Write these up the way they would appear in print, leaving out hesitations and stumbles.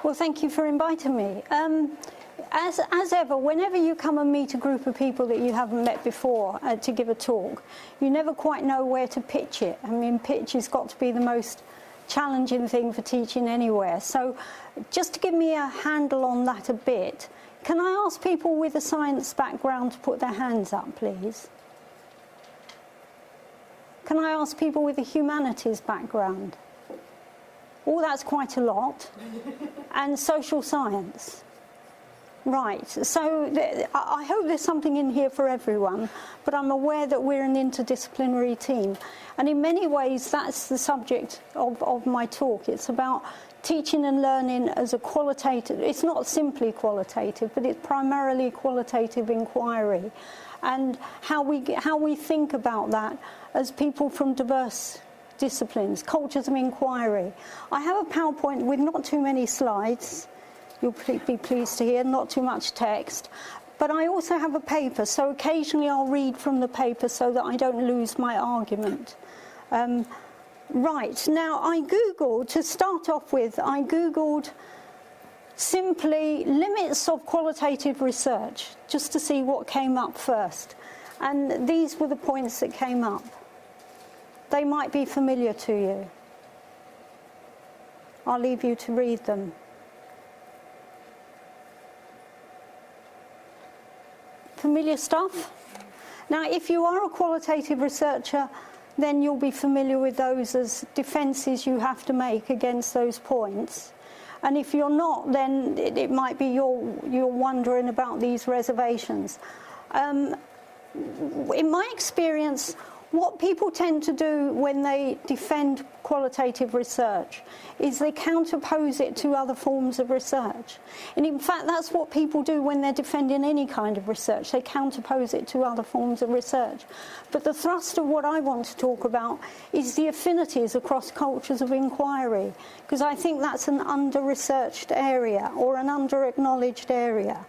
Well, thank you for inviting me. As ever, whenever you come and meet a group of people that you haven't met before to give a talk, you never quite know where to pitch it. I mean, pitch has got to be the most challenging thing for teaching anywhere. So just to give me a handle on that a bit, can I ask people with a science background to put their hands up, please? Can I ask people with a humanities background? Oh, that's quite a lot. And social science. Right, so I hope there's something in here for everyone, but I'm aware that we're an interdisciplinary team. And in many ways, that's the subject of my talk. It's about teaching and learning as a qualitative, it's not simply qualitative, but it's primarily qualitative inquiry. And how we think about that as people from diverse disciplines, cultures of inquiry. I have a PowerPoint with not too many slides. You'll be pleased to hear, not too much text. But I also have a paper, so occasionally I'll read from the paper so that I don't lose my argument. Right, now I Googled, to start off with, I Googled simply limits of qualitative research, just to see what came up first. And these were the points that came up. They might be familiar to you. I'll leave you to read them. Familiar stuff? Now, if you are a qualitative researcher, then you'll be familiar with those as defences you have to make against those points. And if you're not, then it might be you're wondering about these reservations. In my experience, what people tend to do when they defend qualitative research is they counterpose it to other forms of research. And in fact, that's what people do when they're defending any kind of research. They counterpose it to other forms of research. But the thrust of what I want to talk about is the affinities across cultures of inquiry, because I think that's an under-researched area or an under-acknowledged area.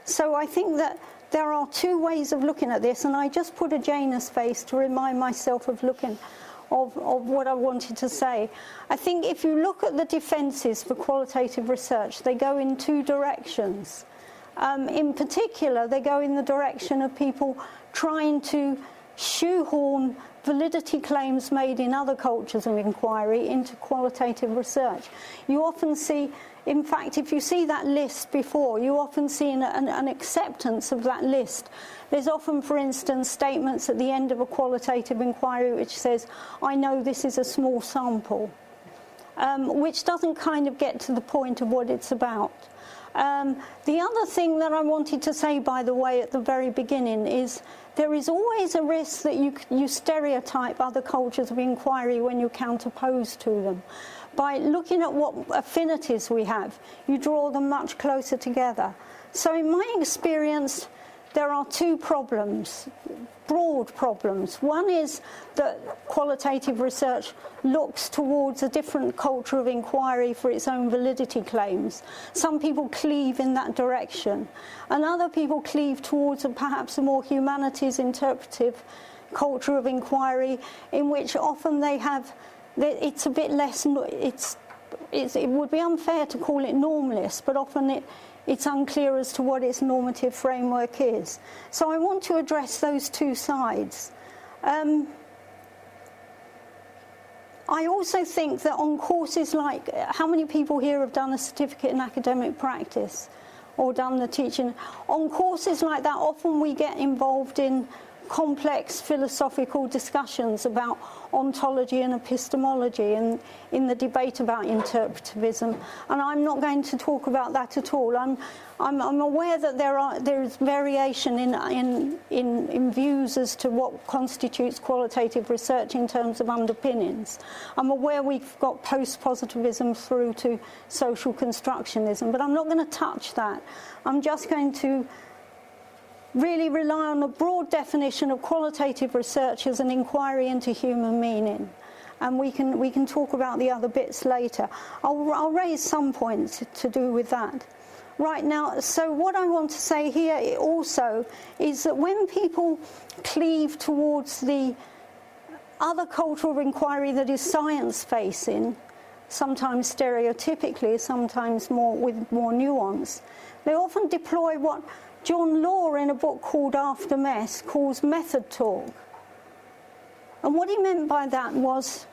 So I think that there are two ways of looking at this, and I just put a Janus face to remind myself of what I wanted to say. I think if you look at the defences for qualitative research, they go in two directions. In particular, they go in the direction of people trying to shoehorn validity claims made in other cultures of inquiry into qualitative research. You often see, in fact, if you see that list before, you often see an acceptance of that list. There's often, for instance, statements at the end of a qualitative inquiry which says, I know this is a small sample, which doesn't kind of get to the point of what it's about. The other thing that I wanted to say, by the way, at the very beginning is there is always a risk that you stereotype other cultures of inquiry when you counterpose to them. By looking at what affinities we have, you draw them much closer together. So in my experience, there are two problems, broad problems. One is that qualitative research looks towards a different culture of inquiry for its own validity claims. Some people cleave in that direction, and other people cleave towards perhaps a more humanities interpretive culture of inquiry, in which often they have, it's a bit less, it would be unfair to call it normalist, but often it's unclear as to what its normative framework is. So I want to address those two sides. I also think that on courses like, how many people here have done a certificate in academic practice or done the teaching? On courses like that, often we get involved in complex philosophical discussions about ontology and epistemology and in the debate about interpretivism, and I'm not going to talk about that at all. I'm aware that there is variation in views as to what constitutes qualitative research in terms of underpinnings. I'm aware we've got post-positivism through to social constructionism, but I'm not going to touch that. I'm just going to really rely on a broad definition of qualitative research as an inquiry into human meaning, and we can talk about the other bits later. I'll raise some points to do with that. Right now, so what I want to say here also is that when people cleave towards the other culture of inquiry that is science-facing, sometimes stereotypically, sometimes with more nuance. They often deploy what John Law, in a book called After Mess, calls method talk. And what he meant by that was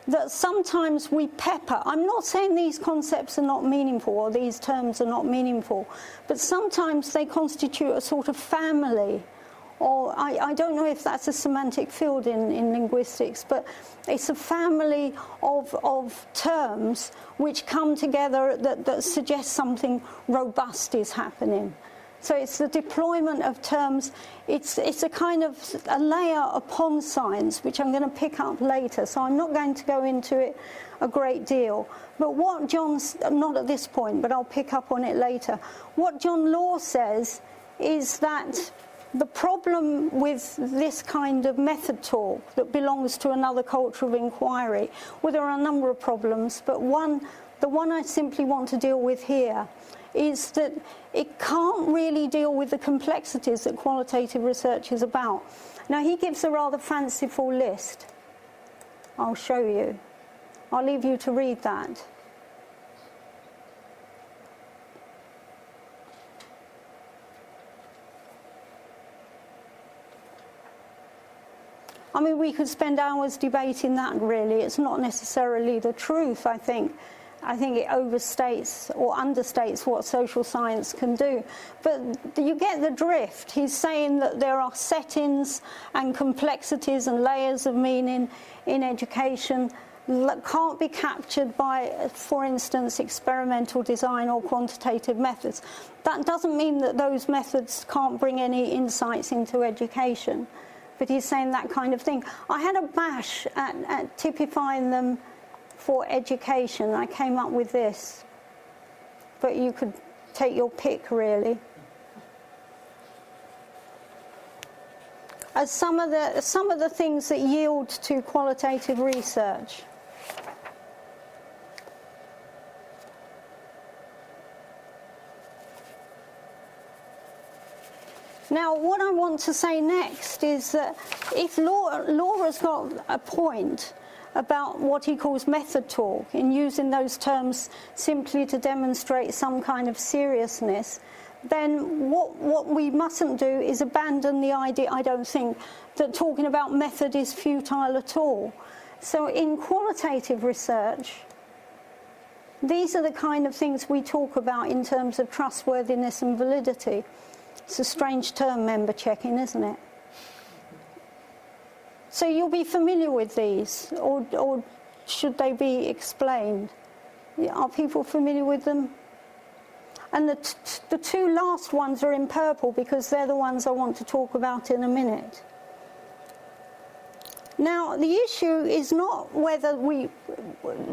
that sometimes we pepper. I'm not saying these concepts are not meaningful or these terms are not meaningful, but sometimes they constitute a sort of family, or I don't know if that's a semantic field in linguistics, but it's a family of terms which come together that suggest something robust is happening. So it's the deployment of terms. It's a kind of a layer upon science, which I'm going to pick up later. So I'm not going to go into it a great deal. But what John's, not at this point, but I'll pick up on it later. What John Law says is that the problem with this kind of method talk that belongs to another culture of inquiry, well, there are a number of problems, but the one I simply want to deal with here is that it can't really deal with the complexities that qualitative research is about. Now, he gives a rather fanciful list. I'll show you. I'll leave you to read that. I mean, we could spend hours debating that, really. It's not necessarily the truth, I think. I think it overstates or understates what social science can do. But you get the drift. He's saying that there are settings and complexities and layers of meaning in education that can't be captured by, for instance, experimental design or quantitative methods. That doesn't mean that those methods can't bring any insights into education. But he's saying that kind of thing. I had a bash at typifying them for education. I came up with this, but you could take your pick, really. As some of the things that yield to qualitative research. Now, what I want to say next is that if Laura's got a point about what he calls method talk, in using those terms simply to demonstrate some kind of seriousness, then what we mustn't do is abandon the idea, I don't think, that talking about method is futile at all. So in qualitative research, these are the kind of things we talk about in terms of trustworthiness and validity. It's a strange term, member checking, isn't it? So you'll be familiar with these, or should they be explained? Are people familiar with them? And the two last ones are in purple because they're the ones I want to talk about in a minute. Now, the issue is not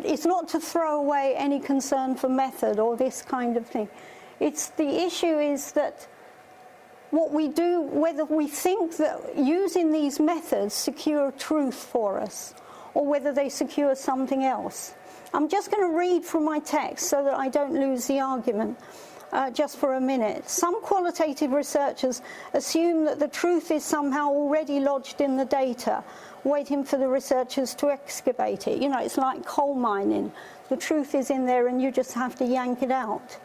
it's not to throw away any concern for method or this kind of thing. The issue is that what we do, whether we think that using these methods secure truth for us, or whether they secure something else. I'm just going to read from my text so that I don't lose the argument, just for a minute. Some qualitative researchers assume that the truth is somehow already lodged in the data, waiting for the researchers to excavate it. You know, it's like coal mining. The truth is in there and you just have to yank it out.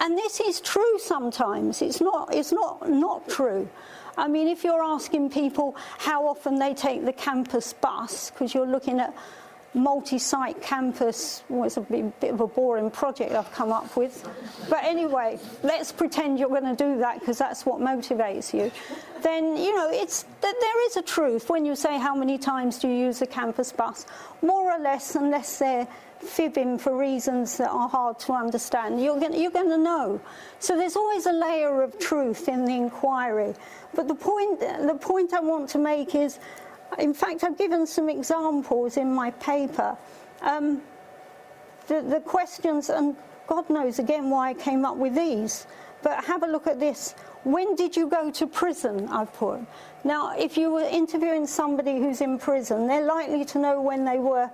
And this is true sometimes. It's not true. I mean, if you're asking people how often they take the campus bus, because you're looking at multi-site campus, well, it's a bit of a boring project I've come up with. But anyway, let's pretend you're going to do that because that's what motivates you. Then, you know, there is a truth when you say how many times do you use the campus bus. More or less, unless they're fibbing for reasons that are hard to understand, you're going to know. So there's always a layer of truth in the inquiry. But the point I want to make is, in fact, I've given some examples in my paper. The questions, and God knows again why I came up with these, but have a look at this. When did you go to prison, I've put. Now, if you were interviewing somebody who's in prison, they're likely to know when they were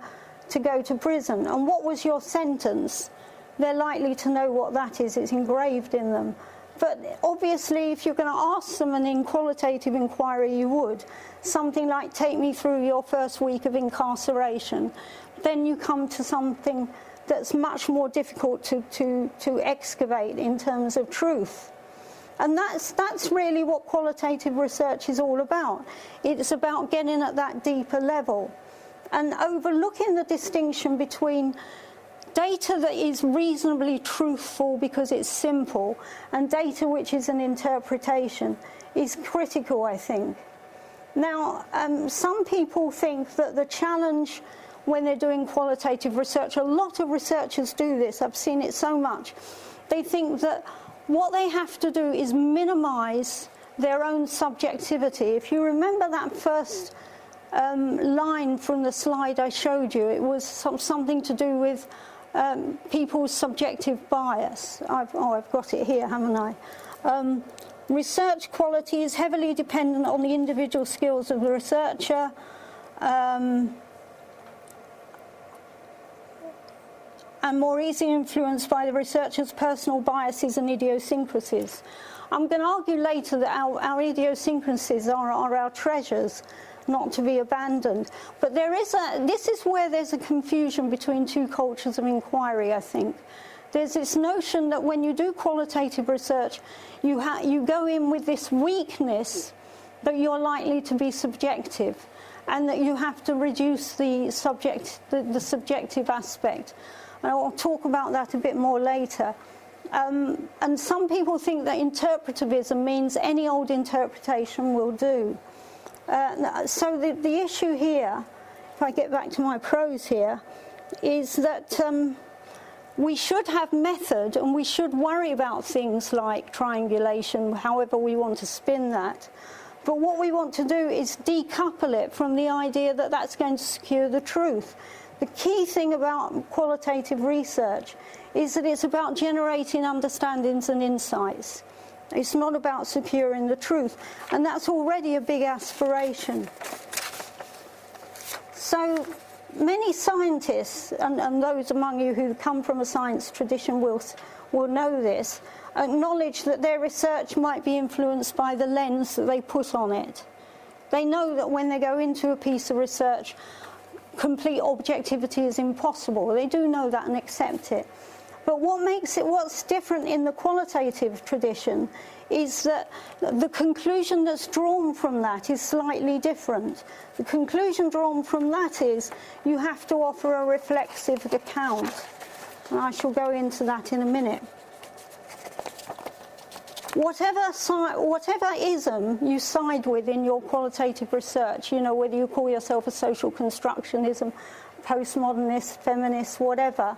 to go to prison. And what was your sentence? They're likely to know what that is. It's engraved in them. But obviously, if you're going to ask them an in qualitative inquiry, you would. Something like, take me through your first week of incarceration. Then you come to something that's much more difficult to excavate in terms of truth. And that's really what qualitative research is all about. It's about getting at that deeper level and overlooking the distinction between data that is reasonably truthful because it's simple and data which is an interpretation is critical, I think. Now, some people think that the challenge when they're doing qualitative research, a lot of researchers do this, I've seen it so much, they think that what they have to do is minimize their own subjectivity. If you remember that first line from the slide I showed you, it was something to do with people's subjective bias. I've got it here, haven't I? Research quality is heavily dependent on the individual skills of the researcher. And more easily influenced by the researcher's personal biases and idiosyncrasies. I'm going to argue later that our idiosyncrasies are our treasures, not to be abandoned. But this is where there's a confusion between two cultures of inquiry, I think. There's this notion that when you do qualitative research, you go in with this weakness that you're likely to be subjective, and that you have to reduce the subjective aspect. And I'll talk about that a bit more later. And some people think that interpretivism means any old interpretation will do. So the issue here, if I get back to my prose here, is that we should have method and we should worry about things like triangulation, however we want to spin that. But what we want to do is decouple it from the idea that that's going to secure the truth. The key thing about qualitative research is that it's about generating understandings and insights. It's not about securing the truth, and that's already a big aspiration. So many scientists, and those among you who come from a science tradition will know this, acknowledge that their research might be influenced by the lens that they put on it. They know that when they go into a piece of research, complete objectivity is impossible. They do know that and accept it. But what's different in the qualitative tradition is that the conclusion that's drawn from that is slightly different. The conclusion drawn from that is you have to offer a reflexive account. And I shall go into that in a minute. Whatever ism you side with in your qualitative research, whether you call yourself a social constructionism, postmodernist, feminist, whatever,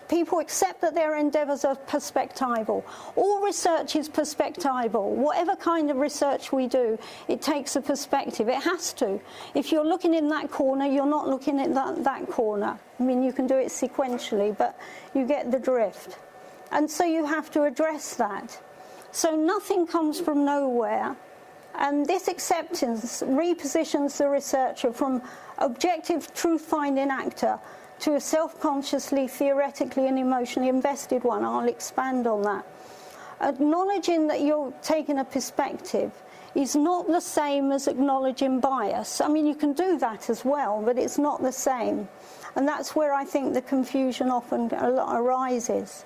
people accept that their endeavours are perspectival. All research is perspectival. Whatever kind of research we do, it takes a perspective. It has to. If you're looking in that corner, you're not looking at that corner. I mean, you can do it sequentially, but you get the drift. And so you have to address that. So nothing comes from nowhere. And this acceptance repositions the researcher from objective truth-finding actor to a self-consciously, theoretically and emotionally invested one. I'll expand on that. Acknowledging that you're taking a perspective is not the same as acknowledging bias. I mean, you can do that as well, but it's not the same. And that's where I think the confusion often arises.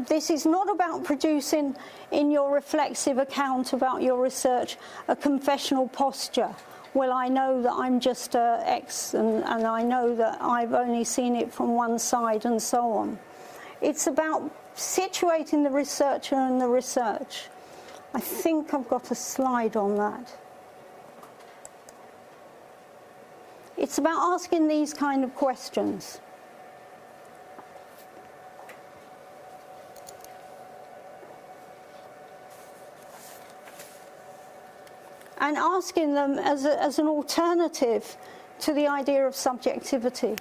This is not about producing in your reflexive account about your research a confessional posture. Well, I know that I'm just X, and I know that I've only seen it from one side, and so on. It's about situating the researcher and the research. I think I've got a slide on that. It's about asking these kind of questions. And asking them as an alternative to the idea of subjectivity.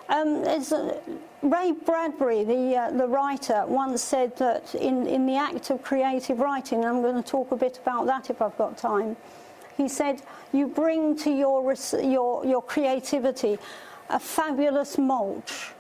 Ray Bradbury, the writer, once said that in the act of creative writing, and I'm going to talk a bit about that if I've got time, he said, you bring to your creativity a fabulous mulch.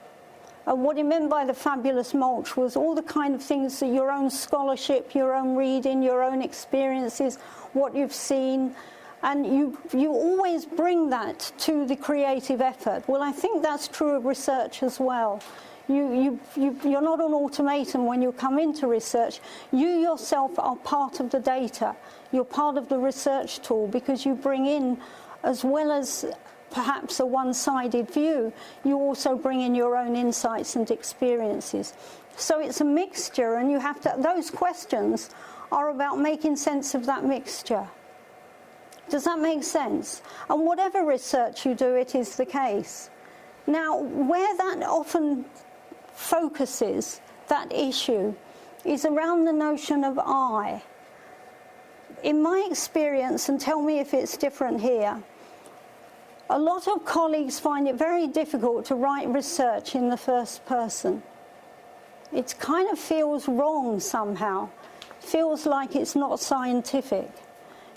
And what he meant by the fabulous mulch was all the kind of things that your own scholarship, your own reading, your own experiences, what you've seen, and you always bring that to the creative effort. Well, I think that's true of research as well. You're not an automaton when you come into research. You yourself are part of the data. You're part of the research tool because you bring in, as well as perhaps a one-sided view, you also bring in your own insights and experiences. So it's a mixture, and you have to, those questions are about making sense of that mixture. Does that make sense? And whatever research you do, it is the case. Now, where that often focuses, that issue, is around the notion of I. In my experience, and tell me if it's different here, a lot of colleagues find it very difficult to write research in the first person. It kind of feels wrong somehow. Feels like it's not scientific.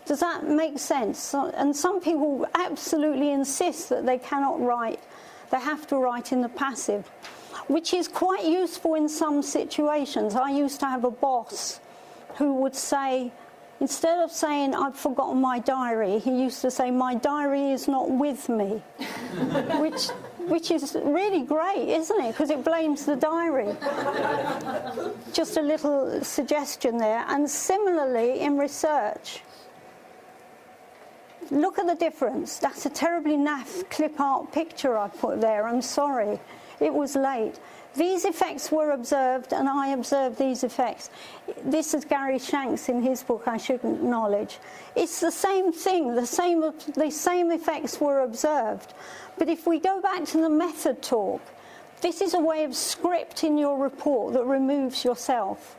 Does that make sense? And some people absolutely insist that they cannot write, they have to write in the passive, which is quite useful in some situations. I used to have a boss who would say, instead of saying, I've forgotten my diary, he used to say, my diary is not with me, which is really great, isn't it? Because it blames the diary. Just a little suggestion there. And similarly, in research, look at the difference. That's a terribly naff clip art picture I put there. I'm sorry. It was late. These effects were observed, and I observed these effects. This is Gary Shanks in his book, I Should Acknowledge. It's the same thing. The same effects were observed. But if we go back to the method talk, this is a way of scripting your report that removes yourself.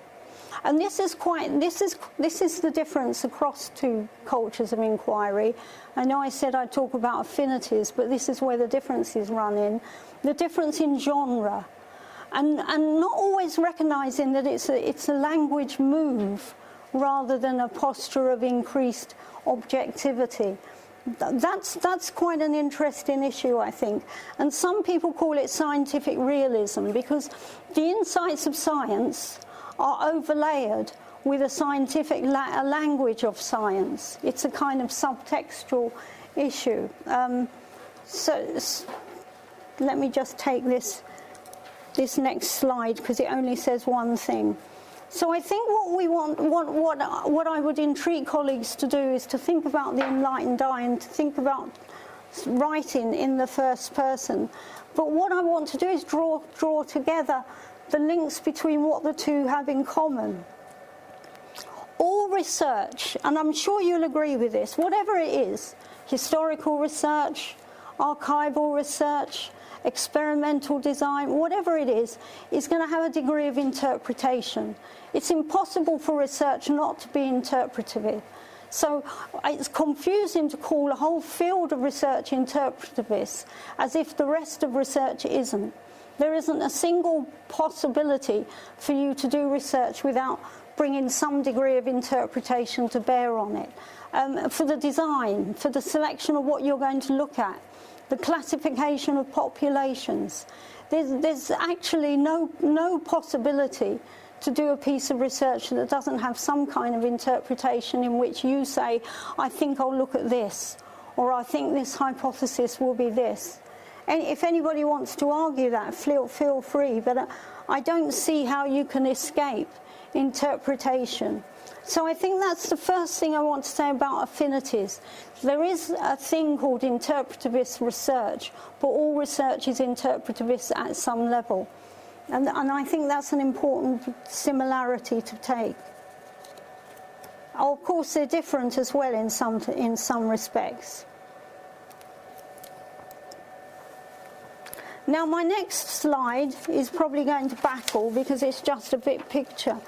And this is the difference across two cultures of inquiry. I know I said I'd talk about affinities, but this is where the differences run in. The difference in genre. And not always recognising that it's a language move rather than a posture of increased objectivity. That's quite an interesting issue, I think. And some people call it scientific realism because the insights of science are overlaid with a scientific a language of science. It's a kind of subtextual issue. So let me just take this next slide because it only says one thing. So I think what we what I would entreat colleagues to do is to think about the enlightened eye and to think about writing in the first person. But what I want to do is draw together the links between what the two have in common. All research, and I'm sure you'll agree with this, whatever it is, historical research, archival research, experimental design, whatever it is going to have a degree of interpretation. It's impossible for research not to be interpretative. So it's confusing to call a whole field of research interpretivist as if the rest of research isn't. There isn't a single possibility for you to do research without bringing some degree of interpretation to bear on it. For the design, for the selection of what you're going to look at, the classification of populations. There's actually no possibility to do a piece of research that doesn't have some kind of interpretation in which you say, I think I'll look at this, or I think this hypothesis will be this. And if anybody wants to argue that, feel free, but I don't see how you can escape interpretation. So I think that's the first thing I want to say about affinities. There is a thing called interpretivist research, but all research is interpretivist at some level. And I think that's an important similarity to take. Of course, they're different as well in some respects. Now, my next slide is probably going to baffle because it's just a bit picture.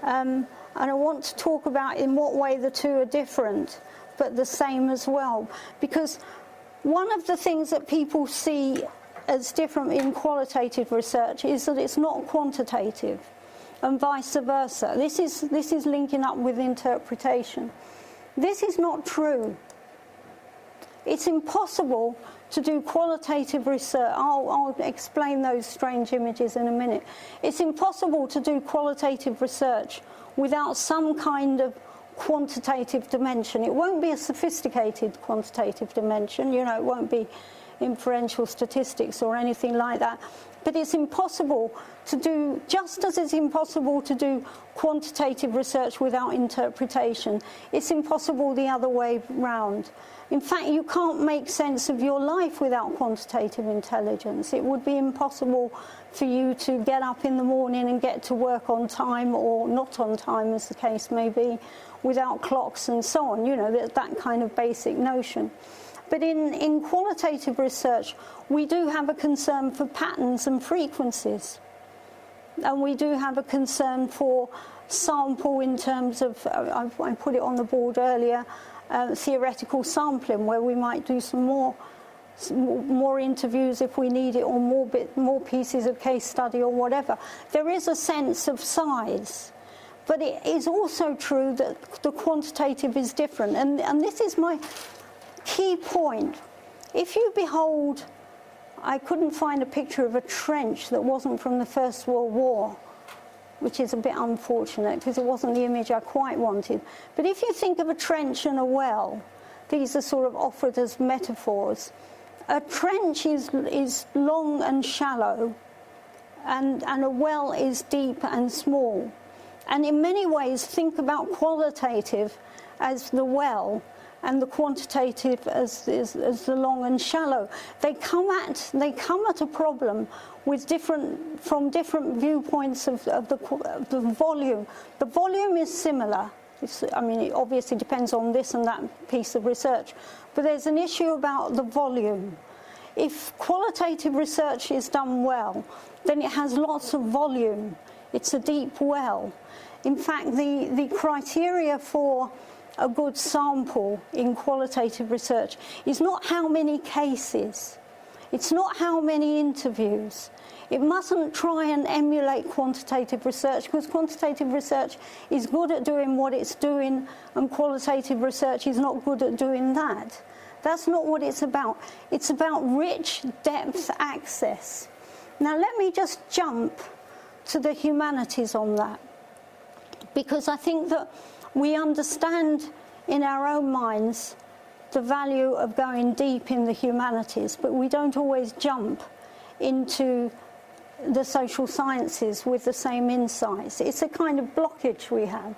And I want to talk about in what way the two are different, but the same as well. Because one of the things that people see as different in qualitative research is that it's not quantitative, and vice versa. This is linking up with interpretation. This is not true. it's impossible to do qualitative research. I'll explain those strange images in a minute. It's impossible to do qualitative research without some kind of quantitative dimension. It won't be a sophisticated quantitative dimension, you know, it won't be inferential statistics or anything like that. But it's impossible to do, just as it's impossible to do quantitative research without interpretation, it's impossible the other way round. In fact, you can't make sense of your life without quantitative intelligence. It would be impossible for you to get up in the morning and get to work on time or not on time, as the case may be, without clocks and so on, you know, that kind of basic notion. But in qualitative research, we do have a concern for patterns and frequencies. And we do have a concern for sample in terms of, I put it on the board earlier, theoretical sampling, where we might do some more interviews if we need it, or more pieces of case study or whatever. There is a sense of size. But it is also true that the quantitative is different. And this is my key point. If you behold, I couldn't find a picture of a trench that wasn't from the First World War, which is a bit unfortunate because it wasn't the image I quite wanted. But if you think of a trench and a well, these are sort of offered as metaphors. A trench is long and shallow, and a well is deep and small. And in many ways, think about qualitative as the well and the quantitative as the long and shallow. They come at a problem with from different viewpoints of the volume. The volume is similar. I mean, it obviously depends on this and that piece of research, but there's an issue about the volume. If qualitative research is done well, then it has lots of volume. It's a deep well. In fact, the criteria for a good sample in qualitative research is not how many cases, it's not how many interviews. It mustn't try and emulate quantitative research, because quantitative research is good at doing what it's doing and qualitative research is not good at doing that. That's not what it's about. It's about rich depth access. Now let me just jump to the humanities on that, because I think that we understand in our own minds the value of going deep in the humanities, but we don't always jump into the social sciences with the same insights. It's a kind of blockage we have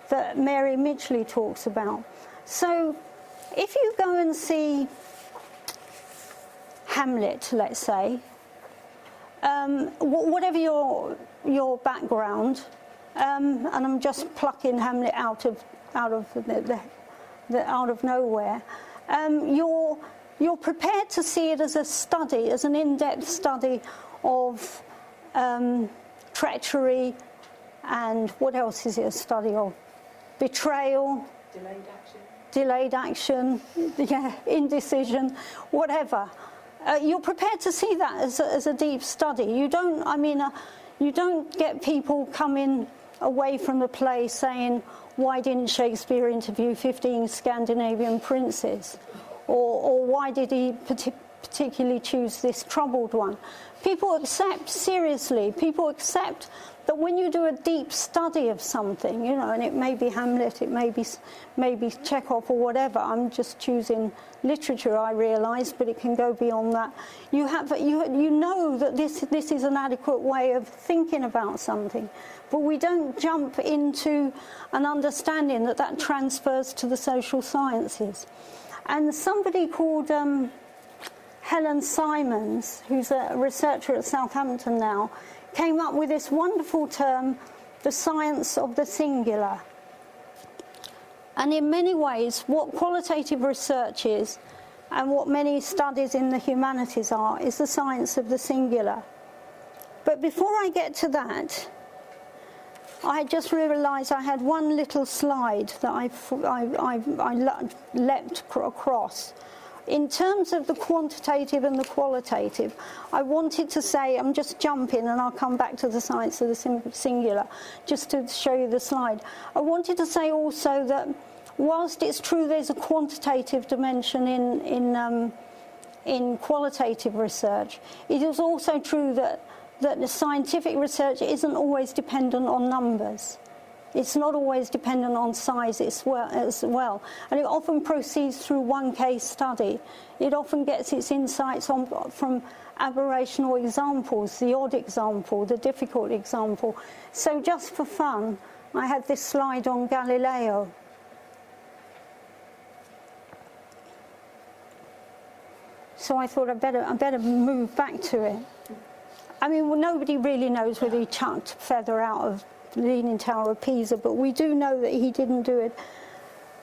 that Mary Midgley talks about. So if you go and see Hamlet, let's say, whatever your background, and I'm just plucking Hamlet out of nowhere. You're prepared to see it as a study, as an in-depth study of treachery, and what else is it a study of? Betrayal, delayed action, yeah, indecision, whatever. You're prepared to see that as a deep study. You don't, you don't get people coming away from the play saying, why didn't Shakespeare interview 15 Scandinavian princes? Or why did he particularly choose this troubled one? People accept, seriously, people accept that when you do a deep study of something, you know, and it may be Hamlet, it may be Chekhov or whatever, I'm just choosing literature, I realise, but it can go beyond that. You know that this is an adequate way of thinking about something, but we don't jump into an understanding that transfers to the social sciences. And somebody called Helen Simons, who's a researcher at Southampton now, came up with this wonderful term, the science of the singular. And in many ways, what qualitative research is, and what many studies in the humanities are, is the science of the singular. But before I get to that, I just realised I had one little slide that I leapt across. In terms of the quantitative and the qualitative, I wanted to say, I'm just jumping and I'll come back to the science of the singular, just to show you the slide. I wanted to say also that whilst it's true there's a quantitative dimension in qualitative research, it is also true that the scientific research isn't always dependent on numbers. It's not always dependent on size as well. And it often proceeds through one case study. It often gets its insights from aberrational examples, the odd example, the difficult example. So just for fun, I had this slide on Galileo. So I thought I better move back to it. I mean, well, nobody really knows whether he chucked feather out of the Leaning Tower of Pisa, but we do know that he didn't do it.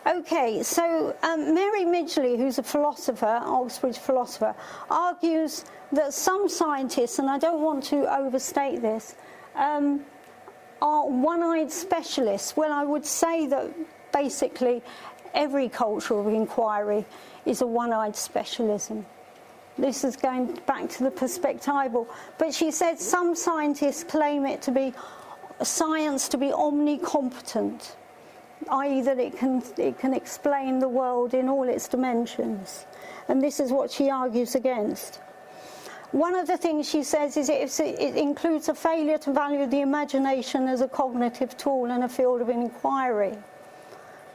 Okay, so Mary Midgley, who's a philosopher, Oxbridge philosopher, argues that some scientists, and I don't want to overstate this, are one-eyed specialists. Well, I would say that basically every culture of inquiry is a one-eyed specialism. This is going back to the perspectival. But she said some scientists claim it to be science to be omnicompetent, i.e. that it can explain the world in all its dimensions. And this is what she argues against. One of the things she says is it includes a failure to value the imagination as a cognitive tool and a field of inquiry.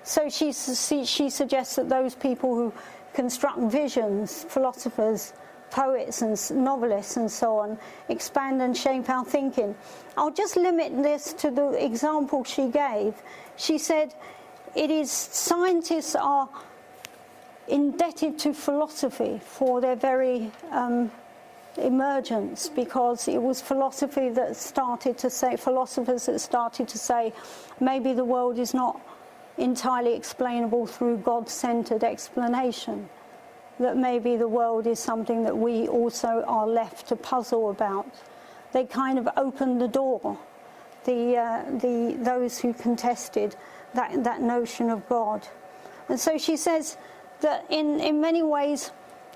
So she suggests that those people who construct visions, philosophers, poets and novelists and so on, expand and shape our thinking. I'll just limit this to the example she gave. She said scientists are indebted to philosophy for their very emergence, because it was philosophy that started to say, philosophers that started to say, maybe the world is not entirely explainable through God-centered explanation, that maybe the world is something that we also are left to puzzle about. They kind of opened the door, those who contested that notion of God. And so she says that in many ways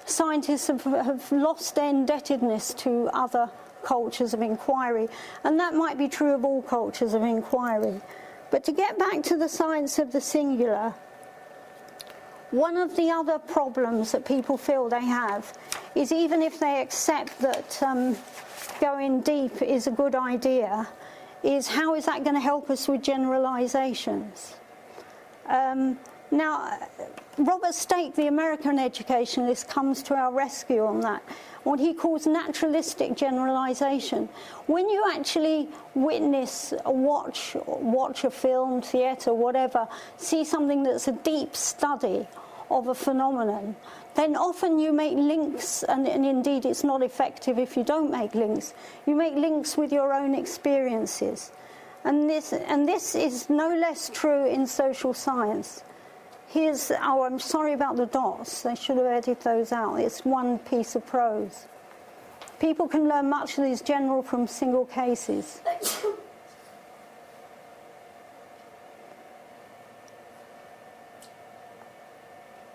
scientists have lost their indebtedness to other cultures of inquiry, and that might be true of all cultures of inquiry. But to get back to the science of the singular, one of the other problems that people feel they have is, even if they accept that going deep is a good idea, is how is that going to help us with generalizations? Now, Robert Stake, the American educationalist, comes to our rescue on that, what he calls naturalistic generalization. When you actually witness, watch a film, theatre, whatever, see something that's a deep study of a phenomenon, then often you make links, and indeed it's not effective if you don't make links. You make links with your own experiences. And this is no less true in social science. I'm sorry about the dots. They should have edited those out. It's one piece of prose. People can learn much that is general from single cases.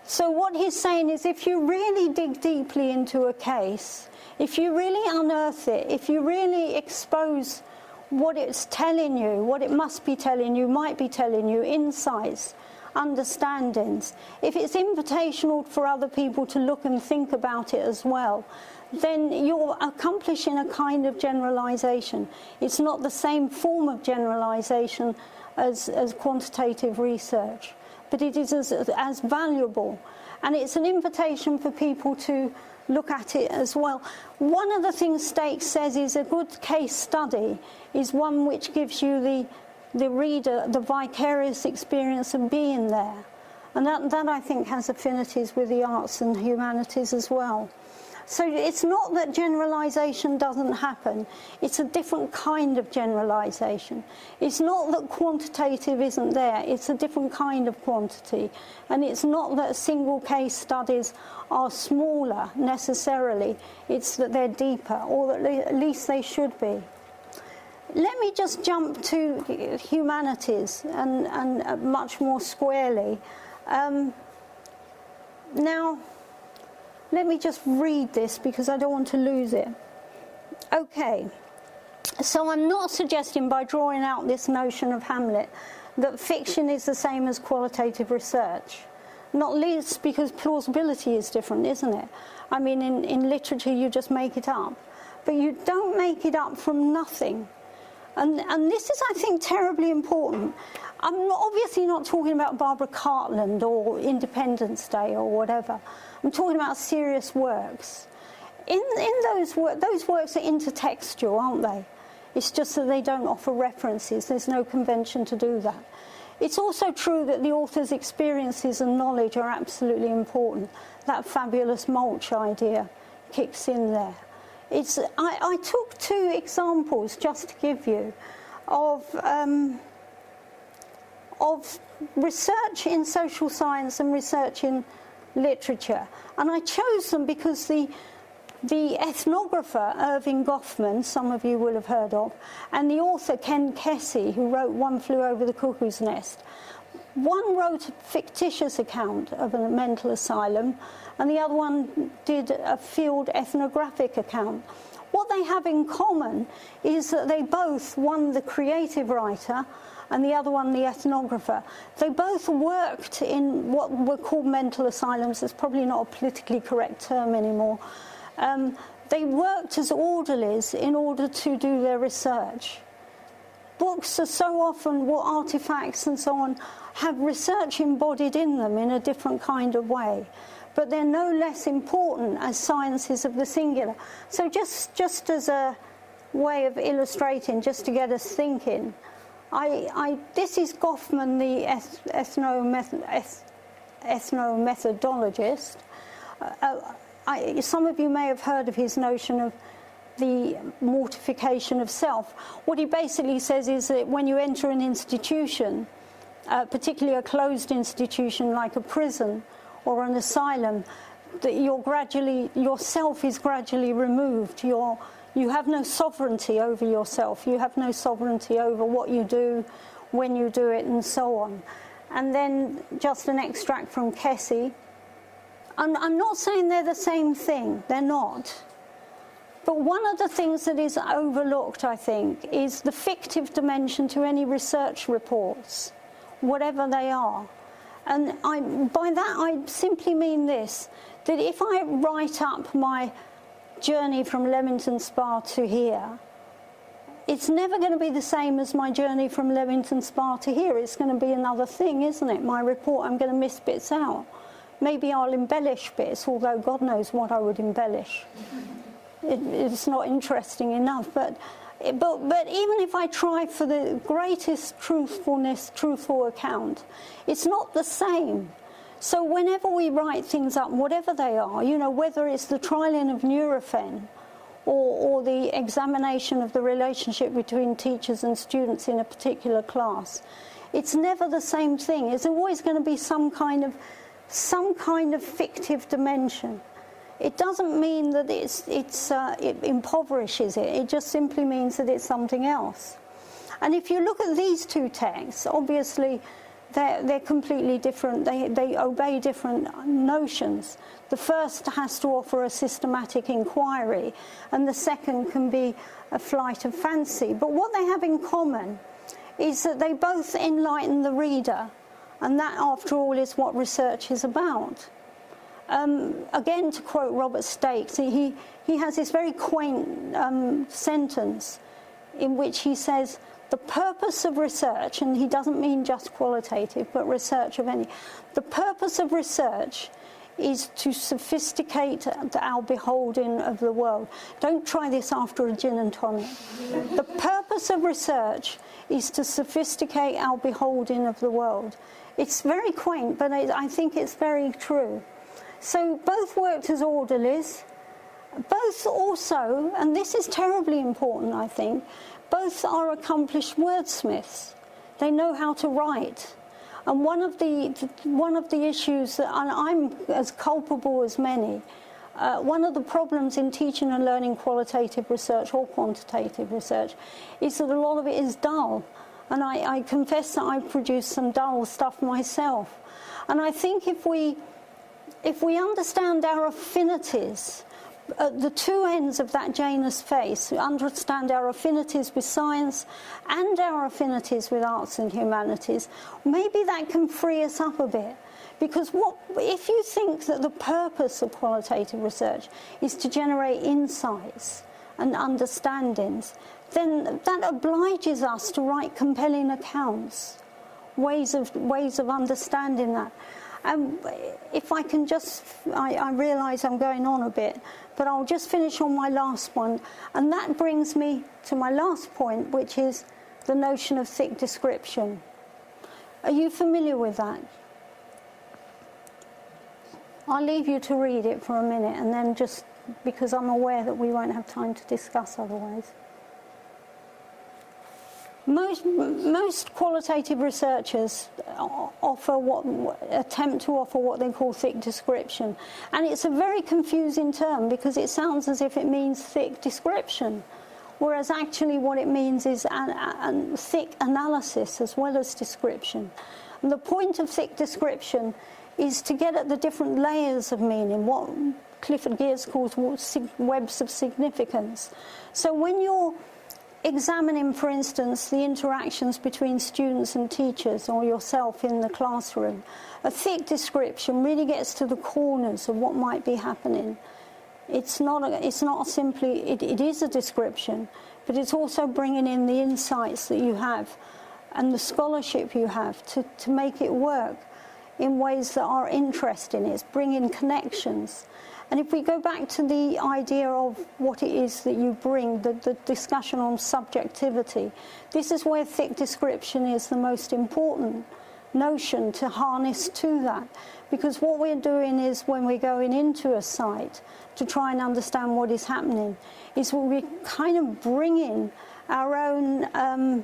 So what he's saying is, if you really dig deeply into a case, if you really unearth it, if you really expose what it's telling you, what it must be telling you, might be telling you, insights, understandings, if it's invitational for other people to look and think about it as well, then you're accomplishing a kind of generalization. It's not the same form of generalization as quantitative research, but it is as valuable. And it's an invitation for people to look at it as well. One of the things Stake says is a good case study is one which gives you the reader the vicarious experience of being there. And that I think has affinities with the arts and humanities as well. So it's not that generalization doesn't happen, it's a different kind of generalization. It's not that quantitative isn't there, it's a different kind of quantity. And it's not that single case studies are smaller necessarily, it's that they're deeper, or at least they should be. Let me just jump to humanities and much more squarely. Now, let me just read this because I don't want to lose it. Okay, so I'm not suggesting by drawing out this notion of Hamlet that fiction is the same as qualitative research. Not least because plausibility is different, isn't it? I mean, in literature you just make it up. But you don't make it up from nothing. And this is, I think, terribly important. I'm obviously not talking about Barbara Cartland or Independence Day or whatever. I'm talking about serious works. In those works are intertextual, aren't they? It's just that they don't offer references. There's no convention to do that. It's also true that the author's experiences and knowledge are absolutely important. That fabulous mulch idea kicks in there. I took two examples just to give you of research in social science and research in literature. And I chose them because the ethnographer, Irving Goffman, some of you will have heard of, and the author, Ken Kesey, who wrote One Flew Over the Cuckoo's Nest, one wrote a fictitious account of a mental asylum, and the other one did a field ethnographic account. What they have in common is that they both, one the creative writer, and the other one the ethnographer, they both worked in what were called mental asylums. That's probably not a politically correct term anymore. They worked as orderlies in order to do their research. Books are so often, artifacts and so on, have research embodied in them in a different kind of way. But they're no less important as sciences of the singular. So just as a way of illustrating, just to get us thinking, this is Goffman, the ethnomethodologist. Some of you may have heard of his notion of the mortification of self. What he basically says is that when you enter an institution, particularly a closed institution like a prison or an asylum, that yourself is gradually removed. You have no sovereignty over yourself. You have no sovereignty over what you do, when you do it, and so on. And then just an extract from Kesey. I'm not saying they're the same thing. They're not. But one of the things that is overlooked, I think, is the fictive dimension to any research reports, whatever they are. And by that I simply mean this, that if I write up my journey from Leamington Spa to here, it's never going to be the same as my journey from Leamington Spa to here. It's going to be another thing, isn't it? My report, I'm going to miss bits out. Maybe I'll embellish bits, although God knows what I would embellish. It's not interesting enough. But even if I try for the greatest truthful account, it's not the same. So whenever we write things up, whatever they are, whether it's the trialing of Nurofen or the examination of the relationship between teachers and students in a particular class, it's never the same thing. It's always going to be some kind of fictive dimension. It doesn't mean that it impoverishes it. It just simply means that it's something else. And if you look at these two texts, obviously they're completely different. They obey different notions. The first has to offer a systematic inquiry, and the second can be a flight of fancy. But what they have in common is that they both enlighten the reader. And that, after all, is what research is about. Again, to quote Robert Stakes, he has this very quaint sentence in which he says, the purpose of research, and he doesn't mean just qualitative, but research of any, the purpose of research is to sophisticate our beholding of the world. Don't try this after a gin and tonic. The purpose of research is to sophisticate our beholding of the world. It's very quaint, but I think it's very true. So both worked as orderlies. Both also, and this is terribly important, I think, both are accomplished wordsmiths. They know how to write. And one of the issues, and I'm as culpable as many, one of the problems in teaching and learning qualitative research or quantitative research is that a lot of it is dull. And I confess that I've produced some dull stuff myself. And I think if we understand our affinities, at the two ends of that Janus face, understand our affinities with science and our affinities with arts and humanities, maybe that can free us up a bit. Because if you think that the purpose of qualitative research is to generate insights and understandings, then that obliges us to write compelling accounts, ways of understanding that. And if I can just, I realise I'm going on a bit, but I'll just finish on my last one. And that brings me to my last point, which is the notion of thick description. Are you familiar with that? I'll leave you to read it for a minute, and then just because I'm aware that we won't have time to discuss otherwise. Most qualitative researchers attempt to offer what they call thick description, and it's a very confusing term because it sounds as if it means thick description, whereas actually what it means is thick analysis as well as description. And the point of thick description is to get at the different layers of meaning, what Clifford Geertz calls webs of significance. So when you're examining, for instance, the interactions between students and teachers or yourself in the classroom, a thick description really gets to the corners of what might be happening. It's not simply, it is a description, but it's also bringing in the insights that you have and the scholarship you have to make it work in ways that are interesting. It's bringing connections. And if we go back to the idea of what it is that you bring, the discussion on subjectivity, this is where thick description is the most important notion to harness to that. Because what we're doing is, when we're going into a site to try and understand what is happening, is we're kind of bringing our own,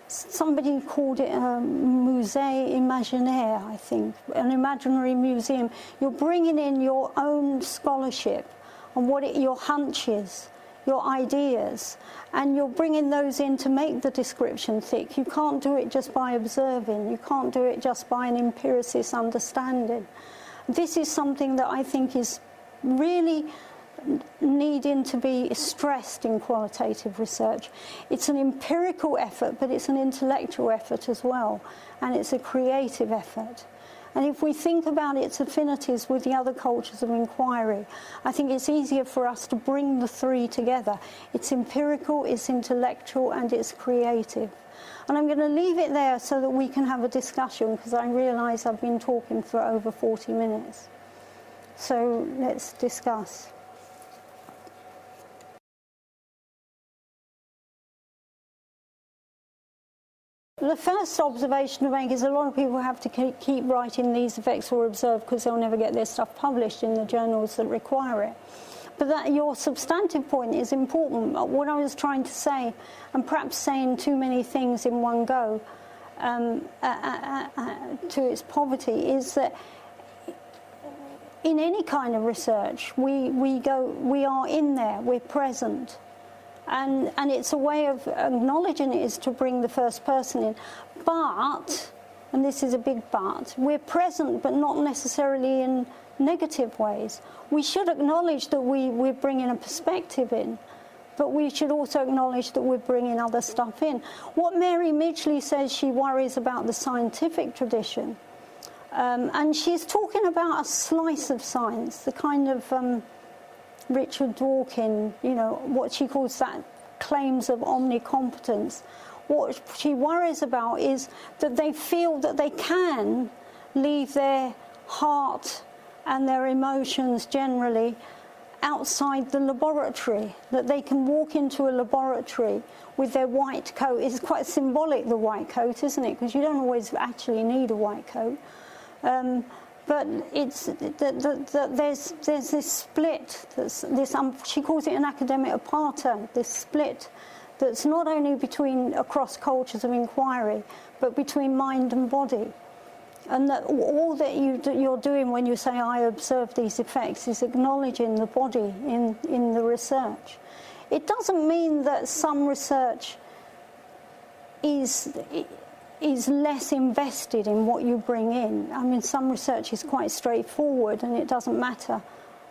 somebody called it a musée imaginaire, I think, an imaginary museum. You're bringing in your own scholarship and your hunches, your ideas, and you're bringing those in to make the description thick. You can't do it just by observing. You can't do it just by an empiricist understanding. This is something that I think is really needing to be stressed in qualitative research. It's an empirical effort, but it's an intellectual effort as well, and it's a creative effort. And if we think about its affinities with the other cultures of inquiry, I think it's easier for us to bring the three together. It's empirical, it's intellectual, and it's creative. And I'm going to leave it there so that we can have a discussion, because I realise I've been talking for over 40 minutes. So let's discuss. The first observation to make is a lot of people have to keep writing these effects were observed because they'll never get their stuff published in the journals that require it. But that your substantive point is important. What I was trying to say, and perhaps saying too many things in one go to its poverty, is that in any kind of research, we are in there, we're present. And it's a way of acknowledging it is to bring the first person in. But, and this is a big but, we're present but not necessarily in negative ways. We should acknowledge that we're bringing a perspective in, but we should also acknowledge that we're bringing other stuff in. What Mary Midgley says she worries about the scientific tradition, and she's talking about a slice of science, the kind of Richard Dworkin, you know, what she calls that claims of omnicompetence. What she worries about is that they feel that they can leave their heart and their emotions generally outside the laboratory, that they can walk into a laboratory with their white coat. It's quite symbolic, the white coat, isn't it? Because you don't always actually need a white coat. But it's there's this split, she calls it an academic apartheid, this split that's not only across cultures of inquiry, but between mind and body. And that all that you're doing when you say, I observe these effects, is acknowledging the body in the research. It doesn't mean that some research is less invested in what you bring in. I mean, some research is quite straightforward and it doesn't matter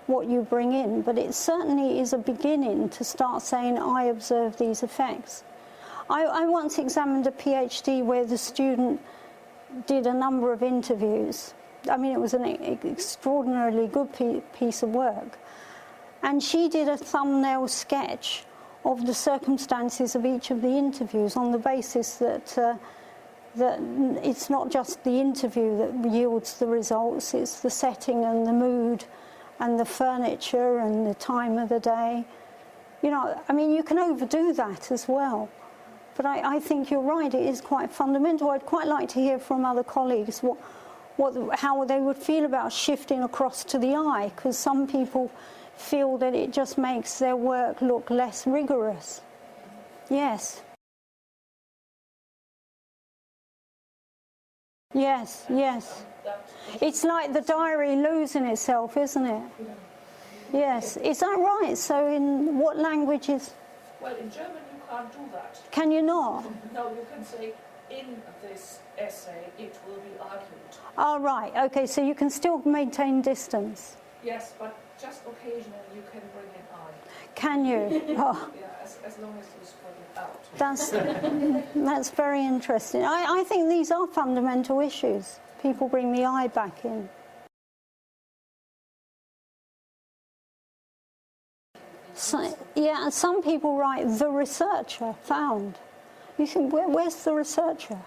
what you bring in, but it certainly is a beginning to start saying, I observe these effects. I once examined a PhD where the student did a number of interviews. I mean, it was an extraordinarily good piece of work. And she did a thumbnail sketch of the circumstances of each of the interviews on the basis that that it's not just the interview that yields the results, it's the setting and the mood and the furniture and the time of the day. You know, I mean, you can overdo that as well. But I think you're right, it is quite fundamental. I'd quite like to hear from other colleagues how they would feel about shifting across to the eye, because some people feel that it just makes their work look less rigorous. Yes. Yes, yes. It's like the diary losing itself, isn't it? Yes. Is that right? So in what languages? Well, in German you can't do that. Can you not? No, you can say, in this essay it will be argued. Oh, right. Okay, so you can still maintain distance. Yes, but just occasionally you can bring in I. Can you? Oh. Yeah, as long as you spread it out. That's very interesting. I think these are fundamental issues. People bring the I back in. So, yeah, and some people write, the researcher found. You think, where's the researcher?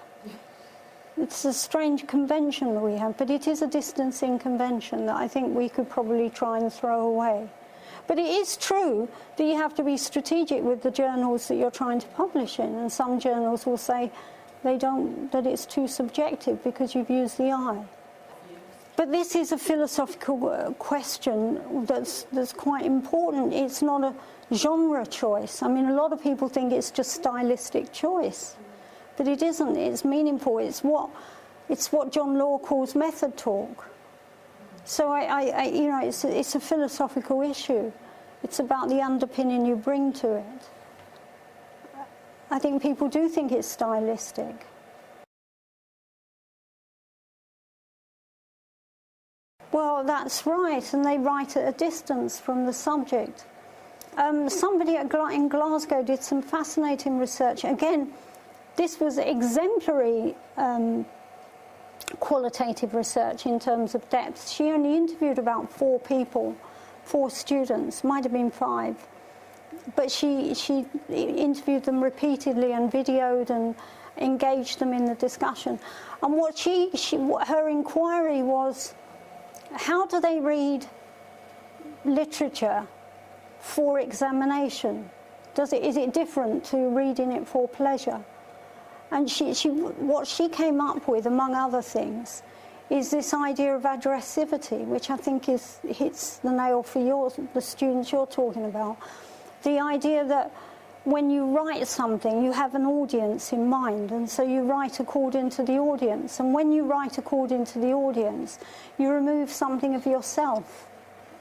It's a strange convention that we have, but it is a distancing convention that I think we could probably try and throw away. But it is true that you have to be strategic with the journals that you're trying to publish in, and some journals will say that it's too subjective because you've used the I. But this is a philosophical question that's quite important. It's not a genre choice. I mean, a lot of people think it's just stylistic choice, but it isn't. It's meaningful. It's what John Law calls method talk. So you know, it's a philosophical issue. It's about the underpinning you bring to it. I think people do think it's stylistic. Well, that's right, and they write at a distance from the subject. Somebody in Glasgow did some fascinating research. Again, this was exemplary qualitative research in terms of depth. She only interviewed about 4 people, 4 students, might have been 5. But she interviewed them repeatedly and videoed and engaged them in the discussion. And what her inquiry was, how do they read literature for examination? Is it different to reading it for pleasure? And what she came up with, among other things, is this idea of addressivity, which I think hits the nail for the students you're talking about. The idea that when you write something, you have an audience in mind, and so you write according to the audience. And when you write according to the audience, you remove something of yourself,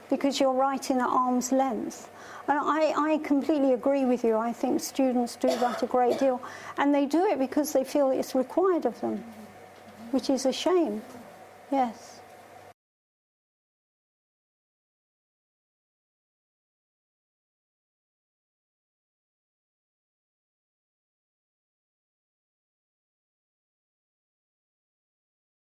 because you're writing at arm's length. And I completely agree with you. I think students do that a great deal. And they do it because they feel it's required of them, which is a shame. Yes.